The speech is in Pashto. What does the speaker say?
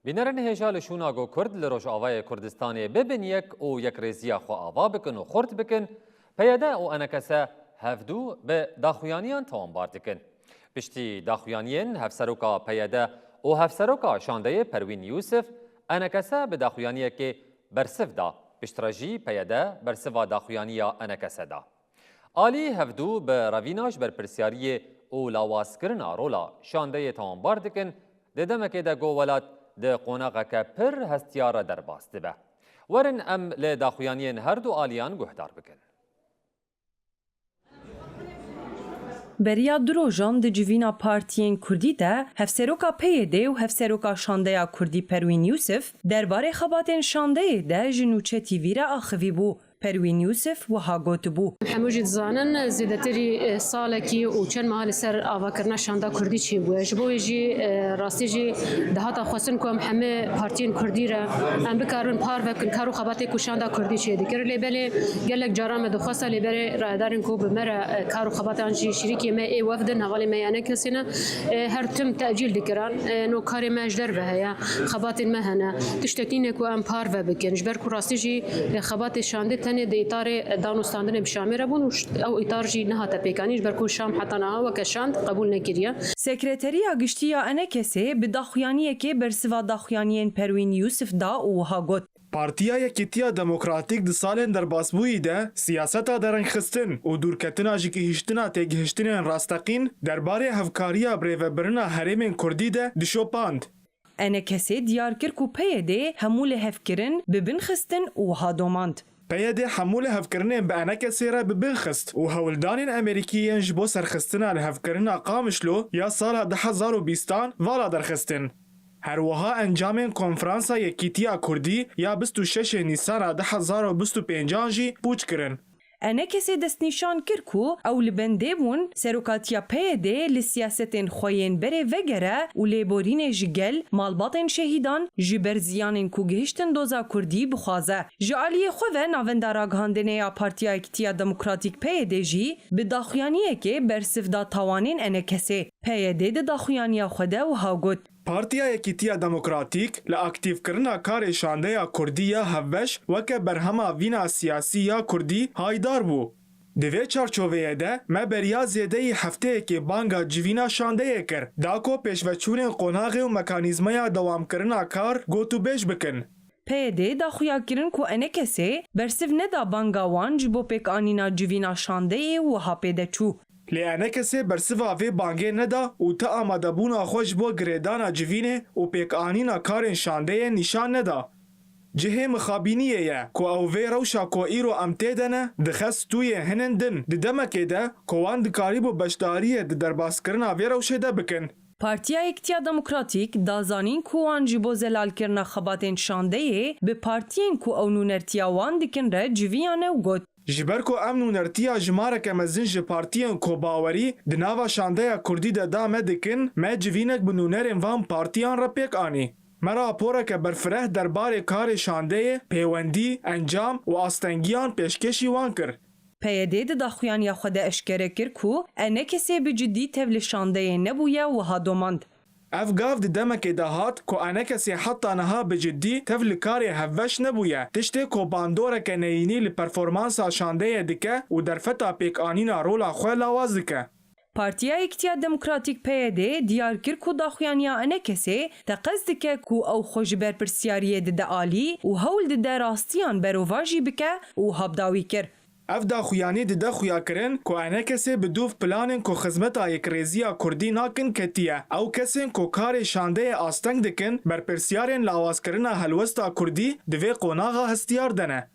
بینرن هجال شوناگو کرد لروش آوای کردستانی ببین یک او یک ریزیا خو آوا بکن و خورد بکن پیاده او انکسه هفدو به داخویانیان توان باردکن. پشتی داخویانیان هفسروکا پیاده او هفسروکا شانده پروین یوسف انکسه به داخویانیه که برسف دا پشتراجی پیاده برسفا داخویانیا انکسه دا. آلی هفدو به رویناش بر پرسیاری او لاواسکرن رولا شانده توان باردکن ددمکه دا گو ولات ده قوناغه که پر هستیاره در باسته به. ورن ام لداخویانین هر دو آلیان گهدار بکن. بریا دروژان د جوینا پارتیین کردی ده هفسروکا پیده و هفسروکا شانده کردی پروین یوسف درباره خباتین شانده ده جنوچه تیویره آخوی بو. پروین یوسف و هاگوت بو. هموجد زانن زیادتری سالکی و چند ماه سر آواکرنا شانده کردی چی بوده. جبوی جی راستی جی دهات خواستن کم همه پارتین کردی را ام بکارن پار و کن کارو خباتی کو شانده کردی چی دیگر لیبله گلک جرام دخواست لیبره رادارن کو بمره کارو خبات آنجی شریکی ما ای وفد نوالی میانه کسینا هر تم تأجیل دیگران نو کاری ماجدر به هیا خبات مهنه تشتکین کو ام پار و بکن جبر کو راستی جی خبات شانده تنه د اطار دانوستاندن بشامره بون او اطار جی نهات پیکانیش برکو شام حتی نه و کشاند قبول نکریه سکرتریا گشتیا انکسه به داخویانیه که برسوا داخویانین پروین یوسف دا او هاگوت پارتیا یکیتیا دموکراتیک د سالن در باسبویی ده سیاستا درنگ خستن و دورکتنا جی که هشتنا تگهشتنین راستقین درباره هفکاریا بریو برنا هرمین کردی ده دشوپاند انکسه دیار کر کو پیده همول هفکرن ببن خستن و هادوماند پیاده حمول هفکرنین به انکسی را ببنخست و هولدانین امریکیین جبو سرخستنا لهفکرنا قامشلو یا سال 2020 والا درخستن. هر وها انجام کنفرانسا یکیتیا کردی یا 26 نیسان 2025 جی پوچ کرن. انکسی دست نشان کر کو او لبنده بون سروکاتیا پیده لسیاستین خوین بره وگره و لیبورین جگل مالباتین شهیدان جبر زیانین کو گهشتن دوزا کردی بخوازه. جعالی خواه ناوندارا گهاندنه یا پارتیا اکتیا دموکراتیک پیده جی به داخویانیه که برسف دا تاوانین انکسی پیده ده داخویانیا خوده و هاگوت. پارتیا یکیتیا دموکراتیک لاکتیف کرنا کار شانده یا کردی یا هفش وکه برهما وینا سیاسی یا کردی هایدار بو. دوی چارچوبه ده ما بریا زیده هفته که بانگا جوینا شانده کر داکو پیشوچون قناغ و مکانیزمیا دوام کرنا کار گوتو بیش بکن. پیده دا خویا کرن کو انکسه برسف ندا بانگا وان جبو پیک آنینا جوینا شانده و ها پیده چو. لیانه کسی برسوا وی بانگه ندا و تا آماده بونا خوش بو گریدانا جوینه و پیک آنینا کارن شانده نشان ندا. جهه مخابینیه یا که او وی روشا که ایرو امتیدنه دخست توی هنن دن دمکه ده که وان دکاری بو بشداریه درباس کرنا وی روشه ده بکن. پارتیا اکتیا دموکراتیک دازانین کو وان جبو زلال کرنا خباتین شانده به پارتین کو او نونرتیا وان دکن ره جویانه و گوت. جبرکو امن نرتیا جمارک مزنج پارتیان کو باوری دناوا شانده کردی ده دامه دکن ما جوینک بنونرین وان پارتیان را پیک آنی. مرا پورا که برفره درباره کار شانده پیوندی انجام و آستنگیان پیشکشی وان کر. پیده ده داخویان یا خود اشکره کر کو انکسی بجدی تول شانده نبویه و هادوماند. افگاف دمک دهات کو انکسی حتی نها بجدی تفل کاری هفش نبویه تشتی کو باندوره که نینی لپرفورمانسا شانده دکه و در فتا پیک آنینا رولا خواه لاواز دکه. پارتیا اکتیا دموکراتیک پیده دیار کر کو داخویانیا انکسی تقصد که کو او خوش بر پرسیاریه ده آلی و هول ده راستیان بروواجی بکه و هبداوی کر. اف داخویانی ده خویا کرن کو انکسی بدوف پلانن کو خدمتا یک ریزیا کردی ناکن کتیه او کسین کو کار شانده آستنگ دکن بر پرسیارین لاواز کرنا هلوستا کردی دوی قوناغا هستیار دنه.